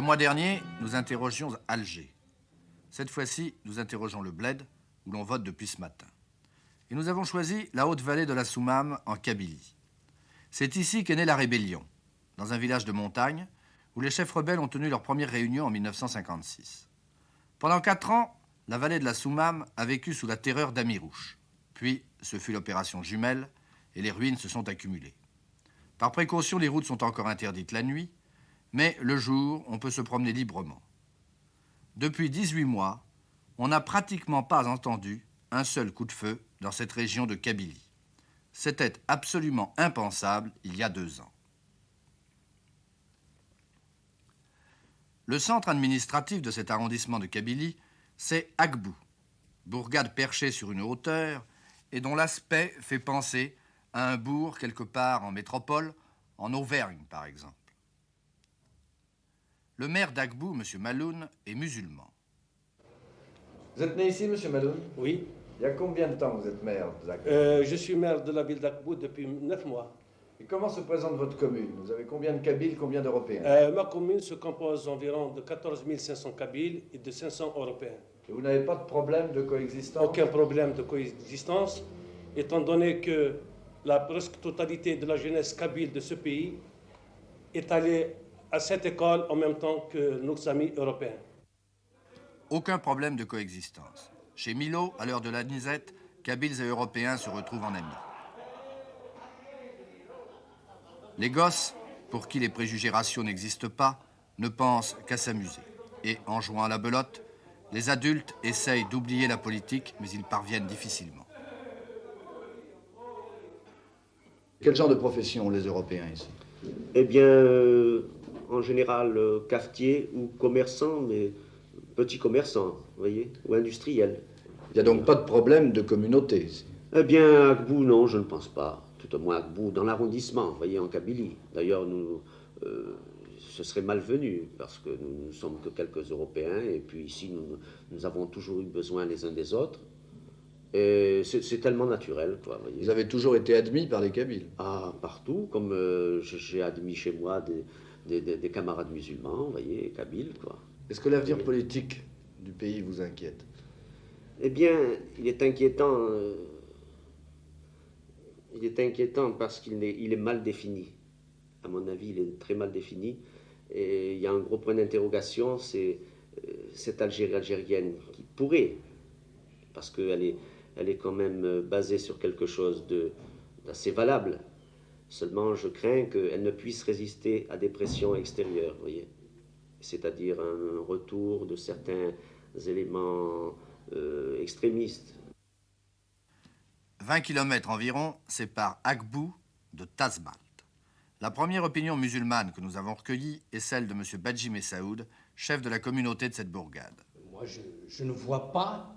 mois dernier, nous interrogions Alger. Cette fois-ci, nous interrogeons le Bled, où l'on vote depuis ce matin. Et nous avons choisi la haute vallée de la Soumam, en Kabylie. C'est ici qu'est née la rébellion, dans un village de montagne, où les chefs rebelles ont tenu leur première réunion en 1956. Pendant 4 ans, la vallée de la Soumam a vécu sous la terreur d'Amirouche. Puis, ce fut l'opération Jumelle, et les ruines se sont accumulées. Par précaution, les routes sont encore interdites la nuit, mais le jour, on peut se promener librement. Depuis 18 mois, on n'a pratiquement pas entendu un seul coup de feu dans cette région de Kabylie. C'était absolument impensable il y a 2 ans. Le centre administratif de cet arrondissement de Kabylie, c'est Agbou, bourgade perchée sur une hauteur et dont l'aspect fait penser à un bourg quelque part en métropole, en Auvergne par exemple. Le maire d'Agbou, M. Maloun, est musulman. Vous êtes né ici, M. Maloun? Oui. Il y a combien de temps que vous êtes maire d'Agbou? Je suis maire de la ville d'Agbou depuis 9 mois. Et comment se présente votre commune? Vous avez combien de Kabyles, combien d'Européens? Ma commune se compose environ de 14 500 Kabyles et de 500 Européens. Et vous n'avez pas de problème de coexistence? Aucun problème de coexistence, étant donné que la presque totalité de la jeunesse kabyle de ce pays est allée à cette école en même temps que nos amis européens. Aucun problème de coexistence. Chez Milo, à l'heure de la nisette, Kabyles et Européens se retrouvent en amis. Les gosses, pour qui les préjugés raciaux n'existent pas, ne pensent qu'à s'amuser. Et en jouant à la belote, les adultes essayent d'oublier la politique, mais ils parviennent difficilement. Quel genre de profession ont les Européens ici? Eh bien, en général, cafetier ou commerçant, mais petit commerçant, vous voyez, ou industriel. Il n'y a donc pas de problème de communauté ici? Eh bien, Agbou, non, je ne pense pas. Tout au moins Agbou, dans l'arrondissement, vous voyez, en Kabylie. D'ailleurs, ce serait malvenu, parce que nous ne sommes que quelques Européens, et puis ici, nous avons toujours eu besoin les uns des autres. Et c'est tellement naturel, quoi, voyez. Vous avez toujours été admis par les Kabyles? Ah, partout, comme j'ai admis chez moi des camarades musulmans, vous voyez, kabyles, quoi. Est-ce que l'avenir politique du pays vous inquiète? Eh bien, il est inquiétant. Il est inquiétant parce qu'il est mal défini. À mon avis, il est très mal défini. Et il y a un gros point d'interrogation, c'est cette Algérie algérienne qui pourrait, parce qu'elle est quand même basée sur quelque chose d'assez valable. Seulement, je crains qu'elle ne puisse résister à des pressions extérieures, vous voyez. C'est-à-dire un retour de certains éléments extrémistes. 20 km environ séparent Agbou de Tazmalt. La première opinion musulmane que nous avons recueillie est celle de M. Badji Messaoud, chef de la communauté de cette bourgade. Moi, je ne vois pas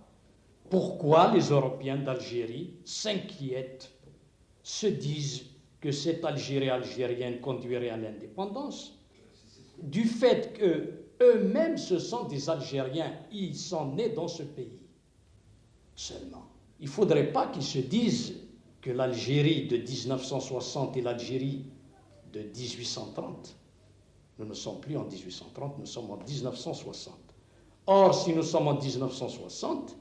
pourquoi les Européens d'Algérie s'inquiètent, se disent que cette Algérie algérienne conduirait à l'indépendance, du fait qu'eux-mêmes, ce sont des Algériens, ils sont nés dans ce pays. Seulement, il ne faudrait pas qu'ils se disent que l'Algérie de 1960 et l'Algérie de 1830, nous ne sommes plus en 1830, nous sommes en 1960. Or, si nous sommes en 1960,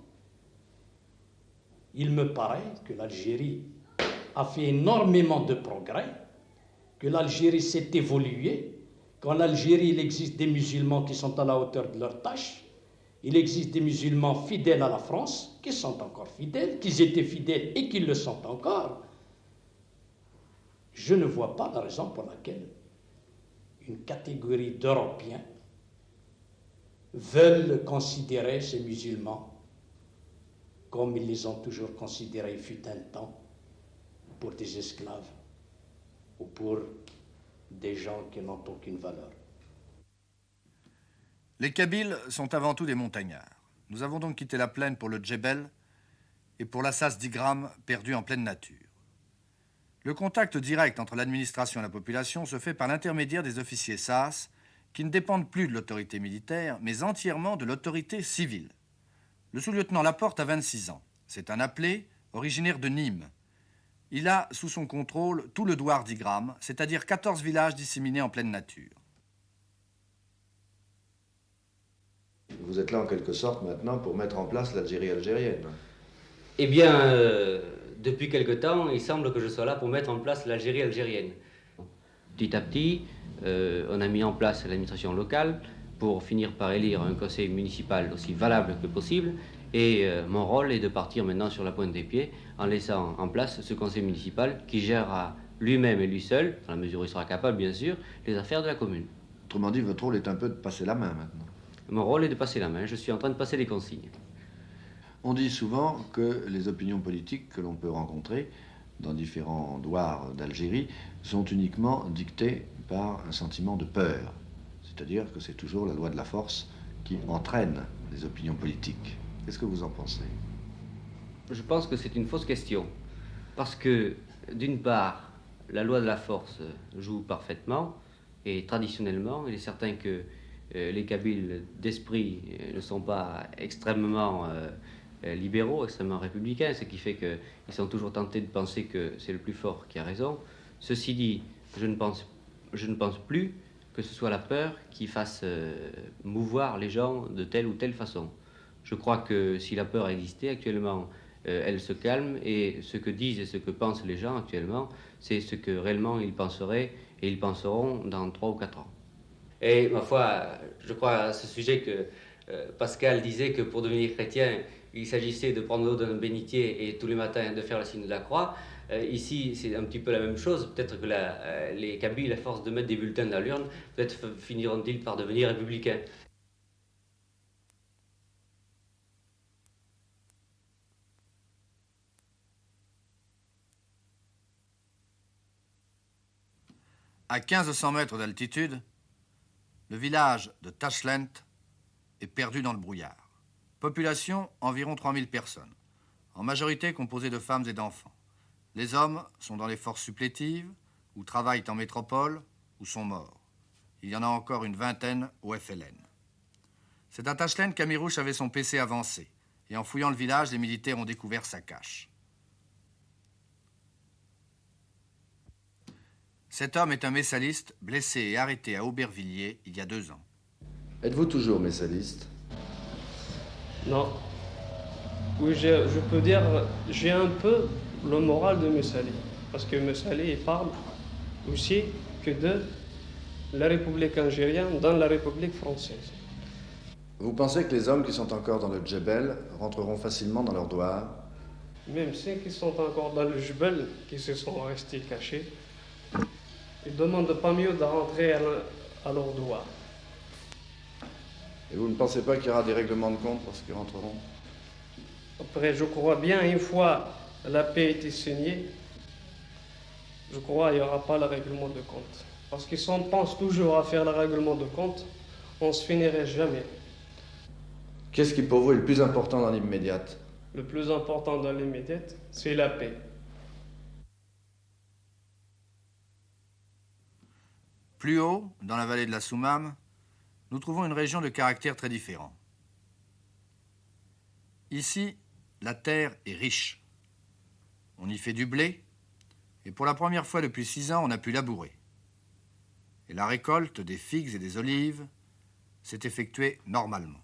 il me paraît que l'Algérie a fait énormément de progrès, que l'Algérie s'est évoluée, qu'en Algérie, il existe des musulmans qui sont à la hauteur de leur tâche, il existe des musulmans fidèles à la France, qui sont encore fidèles, qu'ils étaient fidèles et qu'ils le sont encore. Je ne vois pas la raison pour laquelle une catégorie d'Européens veulent considérer ces musulmans comme ils les ont toujours considérés, il fut un temps, pour des esclaves ou pour des gens qui n'ont aucune valeur. Les Kabyles sont avant tout des montagnards. Nous avons donc quitté la plaine pour le Djebel et pour la Sas d'Igram perdue en pleine nature. Le contact direct entre l'administration et la population se fait par l'intermédiaire des officiers Sas qui ne dépendent plus de l'autorité militaire, mais entièrement de l'autorité civile. Le sous-lieutenant Laporte a 26 ans. C'est un appelé originaire de Nîmes. Il a sous son contrôle tout le douar d'Igram, c'est-à-dire 14 villages disséminés en pleine nature. vous êtes là en quelque sorte maintenant pour mettre en place l'Algérie algérienne. Eh bien, depuis quelque temps, il semble que je sois là pour mettre en place l'Algérie algérienne. Petit à petit, on a mis en place l'administration locale pour finir par élire un conseil municipal aussi valable que possible. Et mon rôle est de partir maintenant sur la pointe des pieds en laissant en place ce conseil municipal qui gérera lui-même et lui seul, dans la mesure où il sera capable bien sûr, les affaires de la commune. Autrement dit, votre rôle est un peu de passer la main maintenant. Mon rôle est de passer la main, je suis en train de passer les consignes. On dit souvent que les opinions politiques que l'on peut rencontrer dans différents douars d'Algérie sont uniquement dictées par un sentiment de peur. C'est-à-dire que c'est toujours la loi de la force qui entraîne les opinions politiques. Qu'est-ce que vous en pensez? Je pense que c'est une fausse question. Parce que, d'une part, la loi de la force joue parfaitement, et traditionnellement, il est certain que les Kabyles d'esprit ne sont pas extrêmement libéraux, extrêmement républicains, ce qui fait qu'ils sont toujours tentés de penser que c'est le plus fort qui a raison. Ceci dit, je ne pense plus que ce soit la peur qui fasse mouvoir les gens de telle ou telle façon. Je crois que si la peur existait actuellement, elle se calme, et ce que disent et ce que pensent les gens actuellement, c'est ce que réellement ils penseraient et ils penseront dans 3 ou 4 ans. Et ma foi, je crois à ce sujet que Pascal disait que pour devenir chrétien, il s'agissait de prendre l'eau d'un bénitier et tous les matins de faire le signe de la croix. Ici, c'est un petit peu la même chose. Peut-être que les Kabyles, à force de mettre des bulletins dans l'urne, peut-être finiront-ils par devenir républicains. À 1500 mètres d'altitude, le village de Tachlent est perdu dans le brouillard. Population, environ 3000 personnes, en majorité composée de femmes et d'enfants. Les hommes sont dans les forces supplétives, ou travaillent en métropole, ou sont morts. Il y en a encore une vingtaine au FLN. C'est à Tachlent qu'Amirouche avait son PC avancé, et en fouillant le village, les militaires ont découvert sa cache. Cet homme est un messaliste blessé et arrêté à Aubervilliers il y a 2 ans. Êtes-vous toujours messaliste? Non. Oui, je peux dire, j'ai un peu le moral de Messali. Parce que Messali, il parle aussi que de la République algérienne dans la République française. Vous pensez que les hommes qui sont encore dans le Djebel rentreront facilement dans leur douar? Même ceux qui sont encore dans le Djebel, qui se sont restés cachés, ils demandent pas mieux de rentrer à leur douar. Et vous ne pensez pas qu'il y aura des règlements de compte lorsqu'ils rentreront? Après, je crois bien, une fois la paix a été signée, je crois qu'il n'y aura pas le règlement de compte. Parce que si on pense toujours à faire le règlement de compte, on ne se finirait jamais. Qu'est-ce qui pour vous est le plus important dans l'immédiate? Le plus important dans l'immédiat, c'est la paix. Plus haut, dans la vallée de la Soumam, nous trouvons une région de caractère très différent. Ici, la terre est riche. On y fait du blé, et pour la première fois depuis 6 ans, on a pu labourer. Et la récolte des figues et des olives s'est effectuée normalement.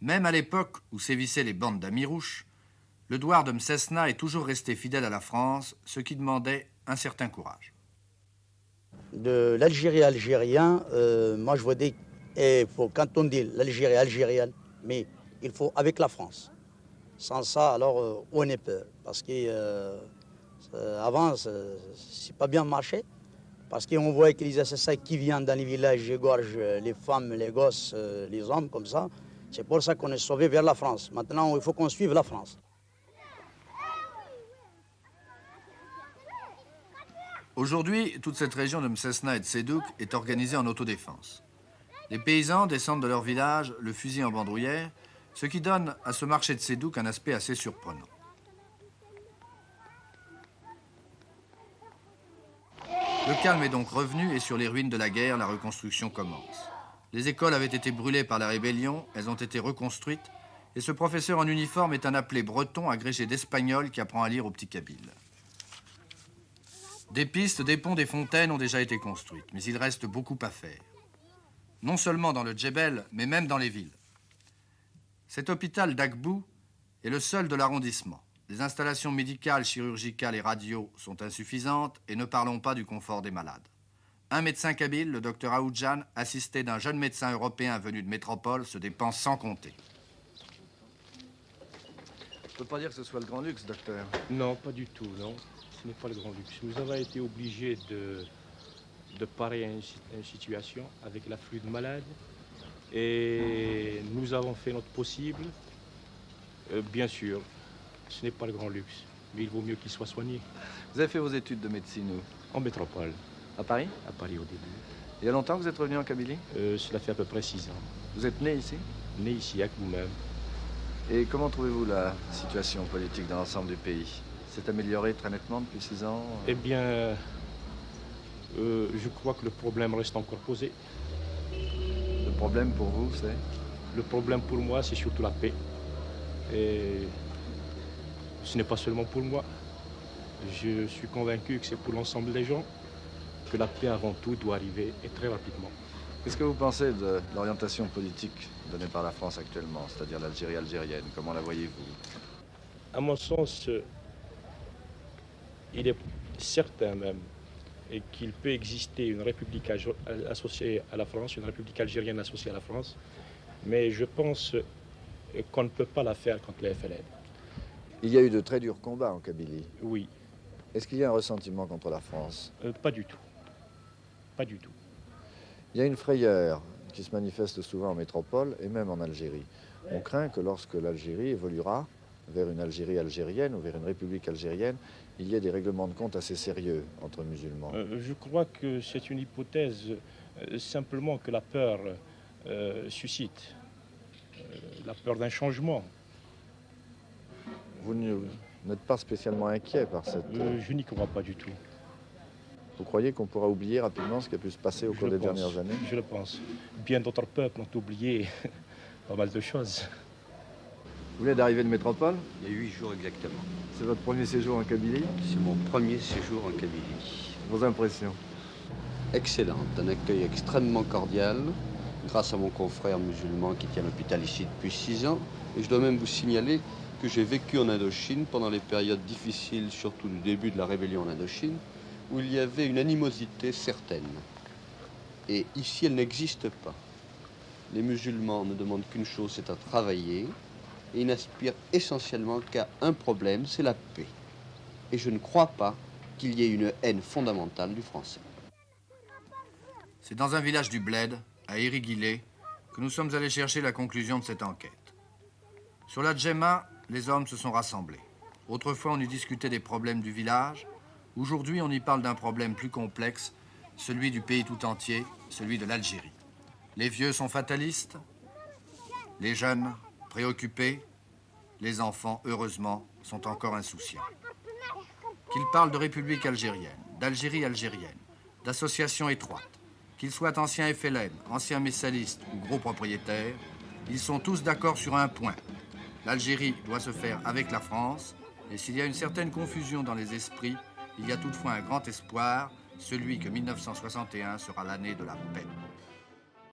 Même à l'époque où sévissaient les bandes d'Amirouche, le douar de Mcesna est toujours resté fidèle à la France, ce qui demandait un certain courage. De l'Algérie algérien, moi je vois quand on dit l'Algérie algérienne, mais il faut avec la France. Sans ça, alors on est peur. Parce qu'avant, c'est pas bien marché. Parce qu'on voit que les assassins qui viennent dans les villages égorgent les femmes, les gosses, les hommes, comme ça. C'est pour ça qu'on est sauvé vers la France. Maintenant, il faut qu'on suive la France. Aujourd'hui, toute cette région de Mcesna et de Sédouk est organisée en autodéfense. Les paysans descendent de leur village le fusil en bandoulière, ce qui donne à ce marché de Sédouk un aspect assez surprenant. Le calme est donc revenu et sur les ruines de la guerre, la reconstruction commence. Les écoles avaient été brûlées par la rébellion, elles ont été reconstruites, et ce professeur en uniforme est un appelé breton agrégé d'espagnol qui apprend à lire au petit Kabyle. Des pistes, des ponts, des fontaines ont déjà été construites, mais il reste beaucoup à faire. non seulement dans le Djebel, mais même dans les villes. Cet hôpital d'Agbou est le seul de l'arrondissement. Les installations médicales, chirurgicales et radio sont insuffisantes et ne parlons pas du confort des malades. Un médecin kabyle, le docteur Aoudjan, assisté d'un jeune médecin européen venu de métropole, se dépense sans compter. On ne peut pas dire que ce soit le grand luxe, docteur. Non, pas du tout, non. Ce n'est pas le grand luxe. Nous avons été obligés de parer à une situation avec l'afflux de malades et nous avons fait notre possible. Bien sûr, ce n'est pas le grand luxe, mais il vaut mieux qu'il soit soigné. Vous avez fait vos études de médecine où? En métropole. À Paris? À Paris au début. Il y a longtemps que vous êtes revenu en Kabylie? Cela fait à peu près 6 ans. Vous êtes né ici? Né ici, avec vous-même. Et comment trouvez-vous la situation politique dans l'ensemble du pays? S'est améliorée très nettement depuis 6 ans? Eh bien, je crois que le problème reste encore posé. Le problème pour vous, c'est? Le problème pour moi, c'est surtout la paix. Et ce n'est pas seulement pour moi. Je suis convaincu que c'est pour l'ensemble des gens que la paix avant tout doit arriver et très rapidement. Qu'est-ce que vous pensez de l'orientation politique donnée par la France actuellement, c'est-à-dire l'Algérie algérienne? Comment la voyez-vous? À mon sens, il est certain même qu'il peut exister une république associée à la France, une république algérienne associée à la France, mais je pense qu'on ne peut pas la faire contre les FLN. Il y a eu de très durs combats en Kabylie. Oui. Est-ce qu'il y a un ressentiment contre la France? Pas du tout. Pas du tout. Il y a une frayeur qui se manifeste souvent en métropole et même en Algérie. On craint que lorsque l'Algérie évoluera vers une Algérie algérienne ou vers une république algérienne, il y ait des règlements de compte assez sérieux entre musulmans. Je crois que c'est une hypothèse simplement que la peur suscite. La peur d'un changement. Vous n'êtes pas spécialement inquiet par cette... Je n'y crois pas du tout. Vous croyez qu'on pourra oublier rapidement ce qui a pu se passer au cours des dernières années? Je le pense. Bien d'autres peuples ont oublié pas mal de choses. Vous venez d'arriver de métropole? Il y a 8 jours exactement. C'est votre premier séjour en Kabylie? C'est mon premier séjour en Kabylie. Vos impressions? Excellent, un accueil extrêmement cordial, grâce à mon confrère musulman qui tient l'hôpital ici depuis 6 ans. Et je dois même vous signaler que j'ai vécu en Indochine pendant les périodes difficiles, surtout du début de la rébellion en Indochine, où il y avait une animosité certaine. Et ici, elle n'existe pas. Les musulmans ne demandent qu'une chose, c'est à travailler, et ils n'aspirent essentiellement qu'à un problème, c'est la paix. Et je ne crois pas qu'il y ait une haine fondamentale du français. C'est dans un village du Bled, à Iriguilé, que nous sommes allés chercher la conclusion de cette enquête. Sur la Djemma, les hommes se sont rassemblés. Autrefois, on y discutait des problèmes du village. Aujourd'hui, on y parle d'un problème plus complexe, celui du pays tout entier, celui de l'Algérie. Les vieux sont fatalistes, les jeunes préoccupés, les enfants, heureusement, sont encore insouciants. Qu'ils parlent de république algérienne, d'Algérie algérienne, d'associations étroites, qu'ils soient anciens FLN, anciens messalistes ou gros propriétaires, ils sont tous d'accord sur un point. L'Algérie doit se faire avec la France, et s'il y a une certaine confusion dans les esprits, il y a toutefois un grand espoir, celui que 1961 sera l'année de la paix.